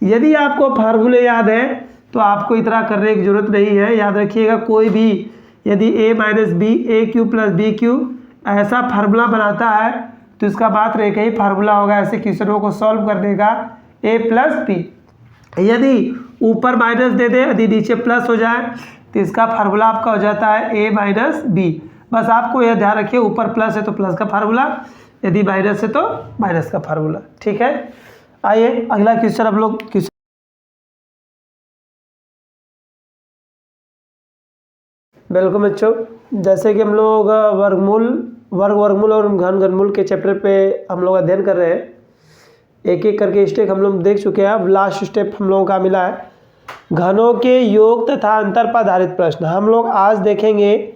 यदि आपको फार्मूले याद है तो आपको इतना करने की जरूरत नहीं है। याद रखिएगा, कोई भी यदि a minus b a cube plus b cube ऐसा फार्मूला बनाता है तो इसका मात्र एक ही फार्मूला होगा ऐसे क्वेश्चनों को सॉल्व करने का, a प्लस बी। यदि ऊपर माइनस दे दे, यदि नीचे प्लस हो जाए तो इसका फार्मूला आपका हो जाता है a माइनस बी। बस आपको यह ध्यान रखिए, ऊपर प्लस है तो प्लस का फार्मूला, यदि माइनस है तो माइनस का फार्मूला। ठीक है, आइए अगला क्वेश्चन हम लोग बिल्कुल बच्चों, जैसे कि हम लोग वर्गमूल और घनमूल के चैप्टर पे हम लोग अध्ययन कर रहे हैं। एक एक करके स्टेप हम लोग देख चुके हैं। अब लास्ट स्टेप हम लोगों का मिला है घनों के योग तथा अंतर पर आधारित प्रश्न। हम लोग आज देखेंगे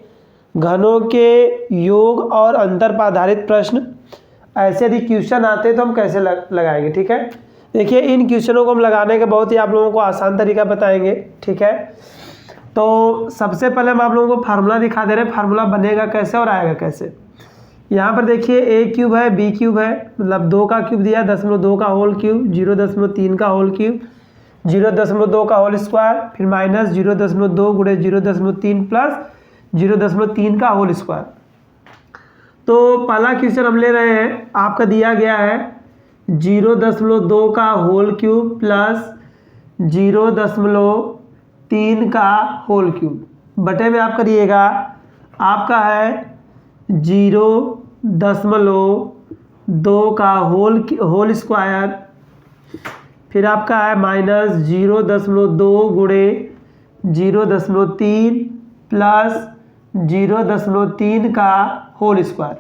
घनों के योग और अंतर पर आधारित प्रश्न। ऐसे यदि क्वेश्चन आते हैं तो हम कैसे लगाएंगे। ठीक है, देखिए इन क्वेश्चनों को हम लगाने का बहुत ही आप लोगों को आसान तरीका बताएंगे। ठीक है, तो सबसे पहले हम आप लोगों को फार्मूला दिखा दे रहे हैं, फार्मूला बनेगा कैसे और आएगा कैसे। यहाँ पर देखिए a क्यूब है, b क्यूब है, मतलब 2 का क्यूब दिया, 0.2 का होल क्यूब, 0.3 का होल क्यूब, 0.2 का होल स्क्वायर, फिर माइनस 0.2 गुणे 0.3 प्लस 0.3 का होल स्क्वायर। तो पहला क्वेश्चन हम ले रहे हैं, आपका दिया गया है 0.2 का होल क्यूब प्लस 0.3 का होल क्यूब बटे में आप करिएगा, आपका है 0.2 का होल स्क्वायर, फिर आपका है माइनस 0.2 गुणे 0.3 प्लस 0.3 का होल स्क्वायर।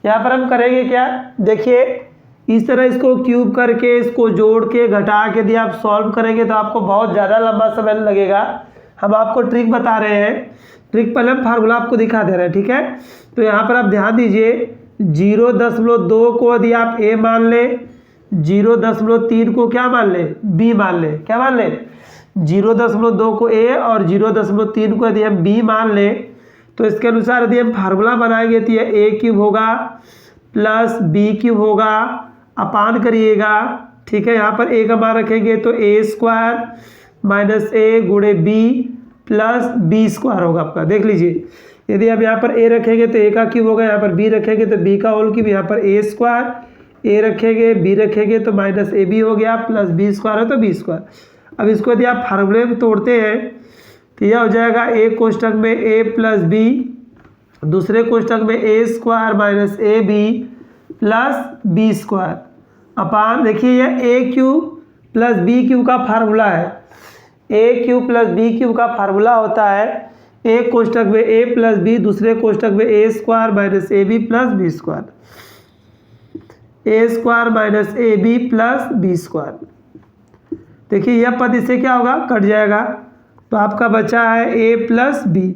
यहाँ पर हम करेंगे क्या, देखिए इस तरह इसको क्यूब करके इसको जोड़ के घटा के यदि आप सॉल्व करेंगे तो आपको बहुत ज़्यादा लंबा समय लगेगा। हम आपको ट्रिक बता रहे हैं, ट्रिक पहले हम फार्मूला आपको दिखा दे रहे हैं। ठीक है, तो यहाँ पर आप ध्यान दीजिए 0.2 को यदि आप a मान ले, 0.3 को क्या मान ले, b मान ले। क्या मान ले, 0.2 को a और 0.3 को यदि हम b मान ले तो इसके अनुसार यदि हम फार्मूला बनाएंगे तो यह a क्यूब होगा प्लस b क्यूब होगा, अपान करिएगा। ठीक है, यहाँ पर a का मान रखेंगे तो a स्क्वायर माइनस a गुणे b प्लस b स्क्वायर होगा आपका। देख लीजिए, यदि आप यहाँ पर a रखेंगे तो a का क्यूब होगा, यहाँ पर b रखेंगे तो b का होल क्यूब, यहाँ पर a स्क्वायर, a रखेंगे b रखेंगे तो माइनस ab हो गया, प्लस b स्क्वायर है तो b स्क्वायर। अब इसको यदि आप फार्मूले में तोड़ते हैं तो यह हो जाएगा एक कोष्ठक में a प्लस b, दूसरे कोष्ठक में a square minus ab plus b square, अपान देखिए यह a cube plus b cube का फार्मूला है। a cube plus b cube का फार्मूला होता है एक कोष्ठक में a प्लस b, दूसरे कोष्ठक में a square minus ab plus b square, a square minus ab plus b square. देखिए यह पद इससे क्या होगा, कट जाएगा, तो आपका बचा है a प्लस बी।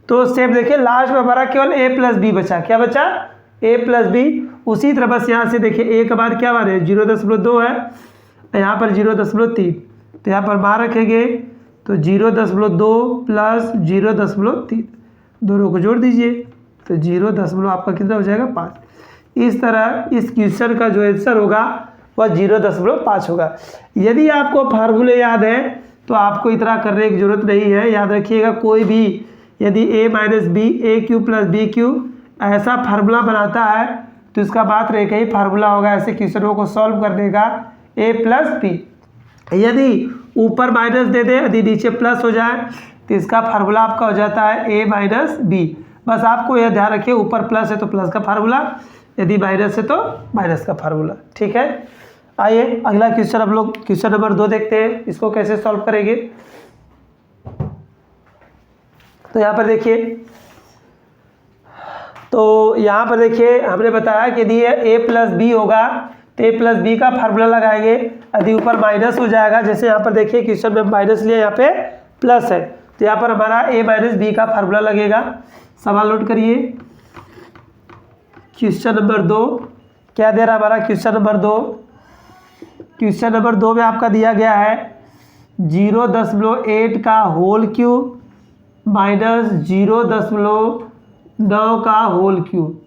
तो सेम देखिए लास्ट में हमारा केवल a प्लस बी बचा। क्या बचा, a प्लस बी। उसी तरह बस यहाँ से देखिए a का मान क्या मान है, 0.2 है, यहाँ पर 0.3, तो यहाँ पर मान रखेंगे तो 0.2 प्लस 0.3 दोनों को जोड़ दीजिए तो 0. आपका कितना हो जाएगा, 5। इस तरह इस क्वेश्चन का जो आंसर होगा वह 0.5 होगा। यदि आपको फार्मूले याद है तो आपको इतना करने की जरूरत नहीं है। याद रखिएगा, कोई भी यदि a minus b a cube plus b cube ऐसा फार्मूला बनाता है तो इसका मात्र एक ही फार्मूला होगा ऐसे क्वेश्चनों को सॉल्व करने का, a प्लस बी। यदि ऊपर माइनस दे दे, यदि नीचे प्लस हो जाए तो इसका फार्मूला आपका हो जाता है a माइनस बी। बस आपको यह ध्यान रखिए, ऊपर प्लस है तो प्लस का फार्मूला, यदि माइनस है तो माइनस का फार्मूला। ठीक है, आइए अगला क्वेश्चन हम लोग क्वेश्चन नंबर 2 देखते हैं, इसको कैसे सॉल्व करेंगे। तो यहाँ पर देखिए, तो यहाँ पर देखिए हमने बताया कि यदि a प्लस बी होगा तो a प्लस बी का फार्मूला लगाएंगे। यदि ऊपर माइनस हो जाएगा, जैसे यहाँ पर देखिए क्वेश्चन में माइनस लिया, यहाँ पे प्लस है, तो यहाँ पर हमारा a माइनस बी का फार्मूला लगेगा। सवाल नोट करिए, क्वेश्चन नंबर 2 क्या दे रहा है हमारा, क्वेश्चन नंबर 2। क्वेश्चन नंबर 2 में आपका दिया गया है 0.8 का होल क्यूब माइनस 0.9 का होल क्यूब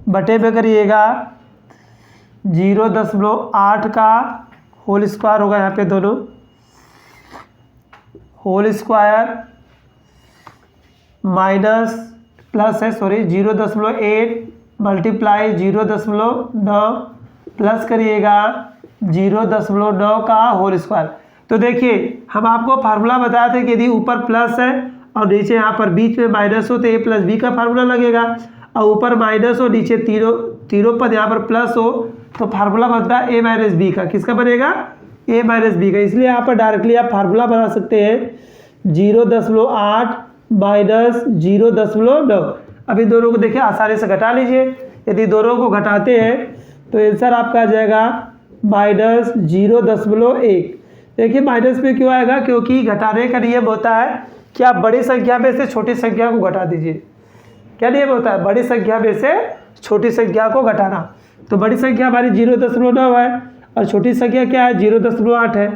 बटे में करिएगा 0.8 का होल स्क्वायर होगा यहाँ पे दोनों, होल स्क्वायर माइनस प्लस है सॉरी 0.8 मल्टीप्लाई 0.9 प्लस करिएगा 0.9 का होल स्क्वायर। तो देखिए हम आपको फार्मूला बताया था कि यदि ऊपर प्लस है और नीचे यहाँ पर बीच में माइनस हो तो ए प्लस बी का फार्मूला लगेगा, और ऊपर माइनस हो नीचे तीनों पद यहाँ पर प्लस हो तो फार्मूला बनता है ए माइनस बी का। किसका बनेगा? ए माइनस बी का। इसलिए यहाँ पर डायरेक्टली आप फार्मूला बना सकते हैं 0.8 माइनस 0.9। अब इन दोनों को देखिए आसानी से घटा लीजिए। यदि दोनों को घटाते हैं तो आंसर आपका आ जाएगा माइनस 0.1। देखिए माइनस में क्यों आएगा? क्योंकि घटाने का नियम होता है कि आप बड़ी संख्या में से छोटी संख्या को घटा दीजिए। क्या नियम होता है? बड़ी संख्या में से छोटी संख्या को घटाना। तो बड़ी संख्या हमारी 0.9 है और छोटी संख्या क्या है? 0.8 है।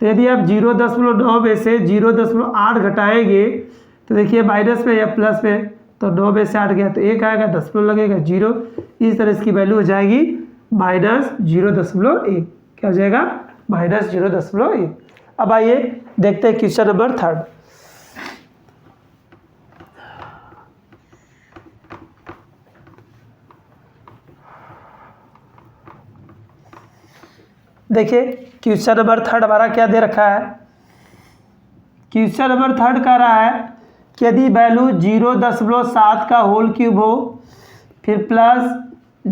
तो यदि आप 0.9 में से 0.8 घटाएंगे तो देखिए माइनस में या प्लस में, तो 9 में से 8 गया तो 1 आएगा, 10 लगेगा 0। इस तरह इसकी वैल्यू हो जाएगी माइनस 0.1। क्या हो जाएगा? माइनस 0.1। अब आइए देखते हैं क्वेश्चन नंबर 3। देखिए क्वेश्चन नंबर 3 हमारा क्या दे रखा है। क्वेश्चन नंबर 3 कह रहा है कि यदि वैल्यू 0.7 का होल क्यूब हो, फिर प्लस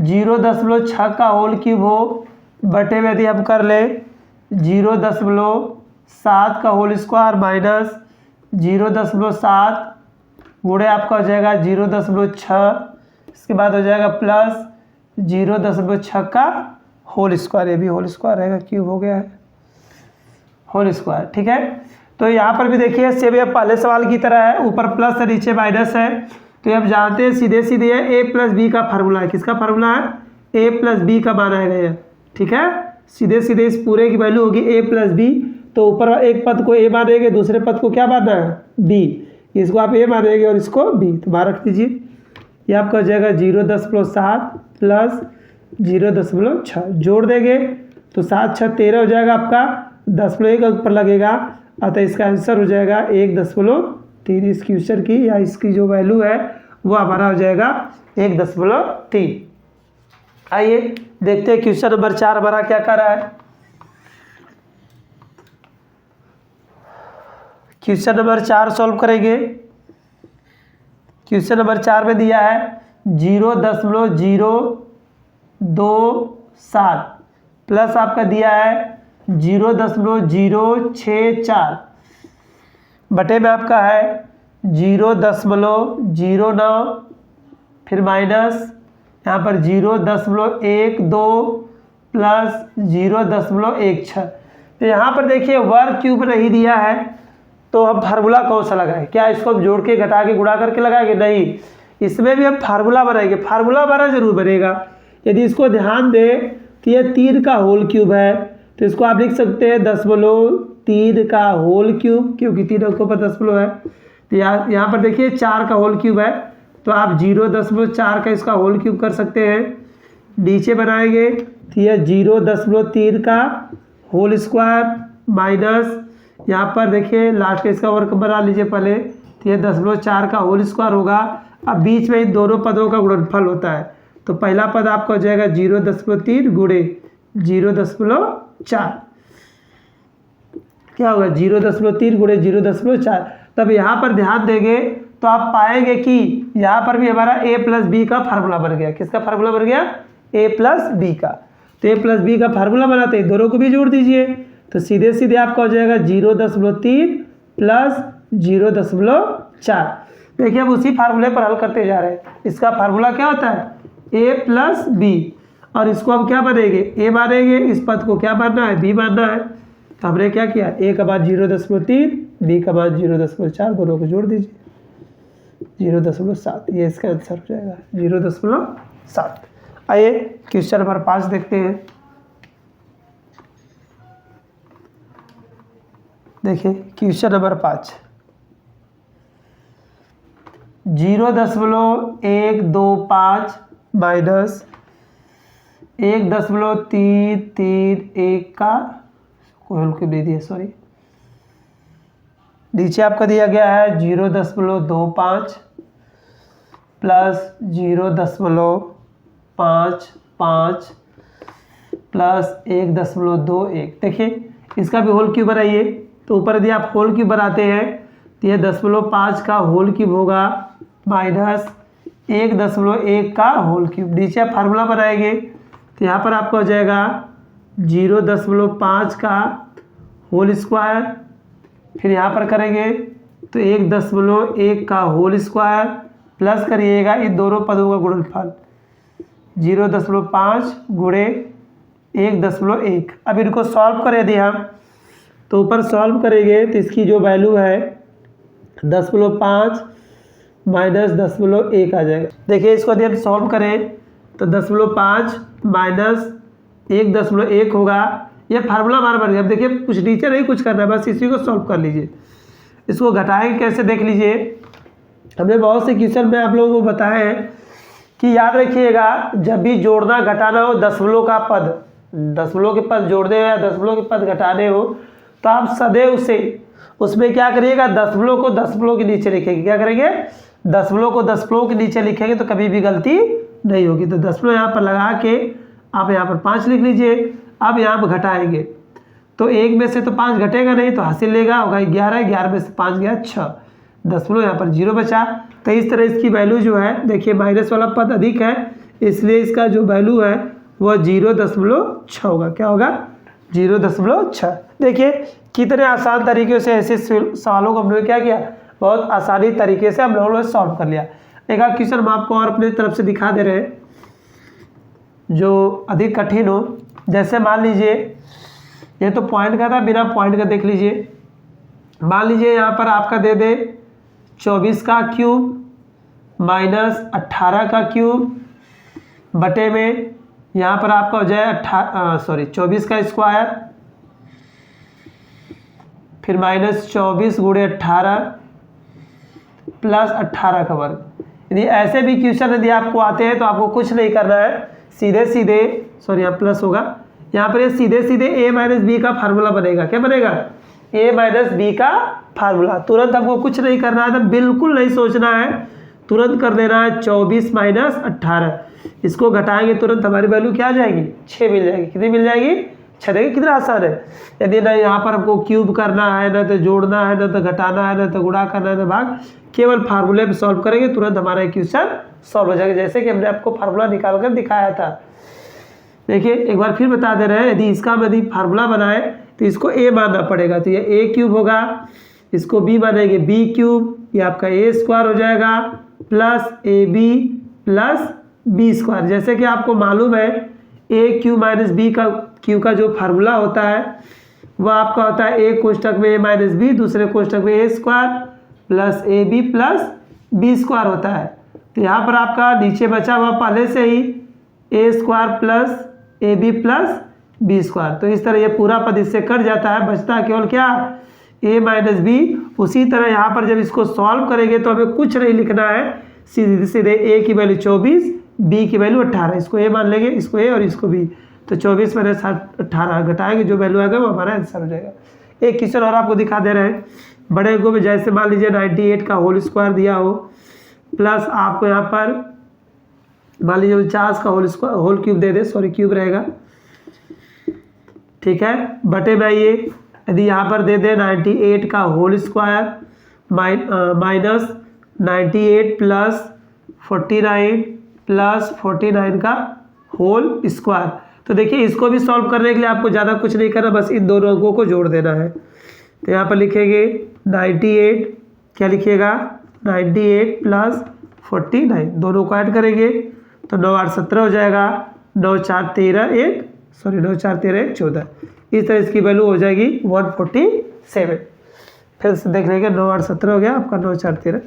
0.6 का होल क्यूब हो, बटे में यदि हम कर ले 0.7 का होल स्क्वायर माइनस 0.7 गुणे आपका हो जाएगा 0.6, इसके बाद हो जाएगा प्लस 0.6 का होल स्क्वायर। ये भी होल स्क्वायर रहेगा, क्यूब हो गया है होल स्क्वायर। ठीक है, तो यहाँ पर भी देखिए सेम ये पहले सवाल की तरह है, ऊपर प्लस है नीचे माइनस है। तो अब जानते हैं सीधे सीधे ए प्लस बी का फार्मूला है। किसका फार्मूला है? ए प्लस बी का माना गया। ठीक है, सीधे सीधे इस पूरे की वैल्यू होगी ए प्लस बी। तो ऊपर एक पद को ए मानेंगे, दूसरे पद को क्या मानना है? बी। इसको आप ए मानेंगे और इसको बी। तो बाहर रख दीजिए। ये आपका हो जाएगा 0.7 प्लस 0.6 जोड़ देंगे तो 7 6 13 हो जाएगा आपका, 10.1 ऊपर लगेगा, अतः इसका आंसर हो जाएगा 1.3। इस क्वेश्चन की या इसकी जो वैल्यू है वो हमारा हो जाएगा 1.3। आइए देखते हैं क्वेश्चन नंबर 4 हमारा क्या कर रहा है। क्वेश्चन नंबर 4 सॉल्व करेंगे। क्वेश्चन नंबर 4 में दिया है 0.027 प्लस आपका दिया है 0.064 बटे में आपका है 0.09, फिर माइनस यहाँ पर 0.12 प्लस 0.16। तो यहाँ पर देखिए वर्ग क्यूब नहीं दिया है तो हम फार्मूला कौन सा लगाएं? क्या इसको हम जोड़ के घटा के गुणा करके लगाएंगे? नहीं, इसमें भी हम फार्मूला बनाएंगे। फार्मूला हमारा जरूर बनेगा। यदि इसको ध्यान दें तो ये 3 का होल क्यूब है, तो इसको आप लिख सकते हैं 10.3 का होल क्यूब, क्योंकि 3 अंकों पर 10 है। तो यहाँ पर देखिए 4 का होल क्यूब है, तो आप 0.4 का इसका होल क्यूब कर सकते हैं। नीचे बनाएंगे तो यह 0.3 का होल स्क्वायर माइनस यहाँ पर देखिए लास्ट का इसका वर्ग बना लीजिए पहले, तो यह 10.4 का होल स्क्वायर होगा। अब बीच में इन दोनों पदों का गुणनफल होता है, तो पहला पद आपका हो जाएगा 0.3 गुणे 0.4। क्या होगा? 0.3 गुणे 0.4। तब यहाँ पर ध्यान देंगे तो आप पाएंगे कि यहाँ पर भी हमारा a प्लस बी का फार्मूला बन गया। किसका फार्मूला बन गया? a प्लस बी का। तो a प्लस बी का फार्मूला बनाते हैं, दोनों को भी जोड़ दीजिए तो सीधे सीधे आपका हो जाएगा 0.3 प्लस 0.4। देखिए अब उसी फार्मूले पर हल करते जा रहे हैं। इसका फार्मूला क्या होता है? a प्लस बी, और इसको हम क्या मानेंगे? a मानेंगे। इस पद को क्या मानना है? b मानना है। तो हमने क्या किया? a का मान 0.3, b का मान 0.4, दोनों को जोड़ दीजिए 0.7। ये इसका आंसर हो जाएगा 0.7। आइए क्वेश्चन नंबर 5 देखते हैं। देखिए क्वेश्चन नंबर 5 0.125 माइनस 1.331 का कोई होल क्यूब नहीं दिया, सॉरी। नीचे आपका दिया गया है 0.25 प्लस 0.55 प्लस 1.21। देखिए इसका भी होल क्यूब बनाइए। तो ऊपर यदि आप होल क्यूब बनाते हैं तो ये 0.5 का होल क्यूब होगा माइनस 1.1 का होल क्यूब। नीचे आप फार्मूला बनाएंगे तो यहाँ पर आपका हो जाएगा 0.5 का होल स्क्वायर, फिर यहाँ पर करेंगे तो 1.1 का होल स्क्वायर प्लस करिएगा इन दोनों पदों का गुणनफल 0.5 गुणे 1.1। अब इनको सॉल्व करें यदि हम, तो ऊपर सॉल्व करेंगे तो इसकी जो वैल्यू है 0.5 माइनस 0.1 आ जाएगा। देखिए इसको यदि हम सॉल्व करें तो 0.5 माइनस 1.1 होगा। ये फार्मूला बार बार, अब देखिए कुछ नीचे नहीं कुछ करना है, बस इसी को सॉल्व कर लीजिए। इसको घटाएंगे कैसे देख लीजिए। हमने बहुत से क्वेश्चन में आप लोगों को बताया है कि याद रखिएगा जब भी जोड़ना घटाना हो दशमलव का पद, दशमलव के पद जोड़ने हो या दशमलव के पद घटाने हो तो आप सदैव से उसमें क्या करिएगा, दशमलव को दशमलव के नीचे लिखेंगे। क्या करेंगे, दशमलव को दशमलव के नीचे लिखेंगे तो कभी भी गलती नहीं होगी। तो दशमलव यहाँ पर लगा के आप यहाँ पर 5 लिख लीजिए। अब यहाँ पर घटाएंगे तो 1 में से तो 5 घटेगा नहीं, तो हासिल लेगा होगा 11, 11 में से 5 गया 6, दशमलव यहाँ पर 0 बचा। तो इस तरह इसकी वैल्यू जो है, देखिए माइनस वाला पद अधिक है इसलिए इसका जो वैल्यू है वह 0.6 होगा। क्या होगा, 0.6। देखिए कितने आसान तरीके से ऐसे सवालों को हम लोग क्या किया, बहुत आसानी तरीके से हम लोगों ने सॉल्व कर लिया। एक आध क्वेश्चन हम आपको और अपनी तरफ से दिखा दे रहे हैं जो अधिक कठिन हो। जैसे मान लीजिए ये तो पॉइंट का था, बिना पॉइंट का देख लीजिए। मान लीजिए यहाँ पर आपका दे दे 24 का क्यूब माइनस 18 का क्यूब बटे में यहाँ पर आपका हो जाए 24 का स्क्वायर, फिर माइनस 24 गुणे 18 प्लस 18 का वर्ग। यदि ऐसे भी क्वेश्चन यदि आपको आते हैं तो आपको कुछ नहीं करना है, सीधे सीधे सॉरी यहाँ प्लस होगा, यहाँ पर ये सीधे सीधे a माइनस बी का फार्मूला बनेगा। क्या बनेगा, a माइनस बी का फार्मूला। तुरंत हमको कुछ नहीं करना है, तो बिल्कुल नहीं सोचना है, तुरंत कर देना है 24 माइनस 18। इसको घटाएंगे तुरंत हमारी वैल्यू क्या आ जाएगी, 6 मिल जाएगी। कितनी मिल जाएगी, 6। देखिए कितना आसान है। यदि ना यहाँ पर हमको क्यूब करना है, ना तो जोड़ना है, ना तो घटाना है, ना तो गुणा करना है, ना भाग, केवल फार्मूले में सॉल्व करेंगे तुरंत हमारा क्वेश्चन सॉल्व हो जाएगा, जैसे कि हमने आपको फार्मूला निकाल कर दिखाया था। देखिए एक बार फिर बता दे रहे हैं, यदि इसका हम यदि फार्मूला बनाए तो इसको a मानना पड़ेगा, तो ये a क्यूब होगा, इसको b मानेंगे b क्यूब, ये आपका a स्क्वायर हो जाएगा plus ab plus b square. जैसे कि आपको मालूम है a क्यूब माइनस b का क्यूब का जो फार्मूला होता है वह आपका होता है एक कोष्टक में a माइनस बी, दूसरे कोष्टक में a square plus ab plus b square होता है। तो यहाँ पर आपका नीचे बचा हुआ पहले से ही a square plus ab plus b square. तो इस तरह ये पूरा पद इससे कट जाता है, बचता है केवल क्या, a माइनस बी। उसी तरह यहाँ पर जब इसको सॉल्व करेंगे तो हमें कुछ नहीं लिखना है, सीधे सीधे a की वैल्यू 24, b की वैल्यू 18, इसको a मान लेंगे, इसको a और इसको b। तो 24 माइनस 18 घटाएंगे, जो वैल्यू आएगा वो हमारा आंसर हो जाएगा। एक क्वेश्चन और आपको दिखा दे रहे हैं बड़े अंकों में। जैसे मान लीजिए 98 का होल स्क्वायर दिया हो, प्लस आपको यहाँ पर मान लीजिए 50 का होल क्यूब दे दे, सॉरी क्यूब रहेगा, ठीक है, बटे में ये यदि यहाँ पर दे दे 98 का whole square minus 98 plus 49 plus 49 का होल स्क्वायर। तो देखिए इसको भी सॉल्व करने के लिए आपको ज़्यादा कुछ नहीं करना, बस इन दोनों अंकों को जोड़ देना है। तो यहाँ पर लिखेंगे 98, क्या लिखिएगा 98 प्लस 49, दोनों को ऐड करेंगे तो 9 8 17 हो जाएगा, 9 4 13 1 9 4 13 1 14। इस तरह इसकी वैल्यू हो जाएगी 147। फिर से देख लेंगे 9 8 17 हो गया आपका, 9 4 13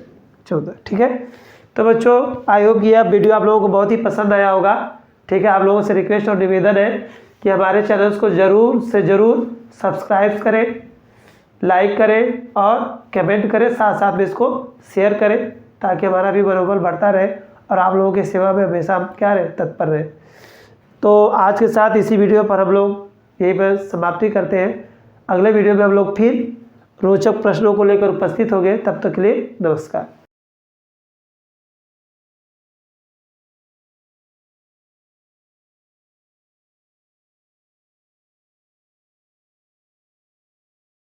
14, ठीक है। तो बच्चों आई होप ये वीडियो आप लोगों को बहुत ही पसंद आया होगा, ठीक है। आप लोगों से रिक्वेस्ट और निवेदन है कि हमारे चैनल्स को ज़रूर से ज़रूर सब्सक्राइब करें, लाइक करें और कमेंट करें, साथ साथ में इसको शेयर करें ताकि हमारा भी मनोबल बढ़ता रहे और आप लोगों की सेवा में हमेशा हम क्या रहे, तत्पर रहे। तो आज के साथ इसी वीडियो पर हम लोग यहीं पर समाप्ति करते हैं। अगले वीडियो में हम लोग फिर रोचक प्रश्नों को लेकर उपस्थित होंगे। तब तक के लिए नमस्कार।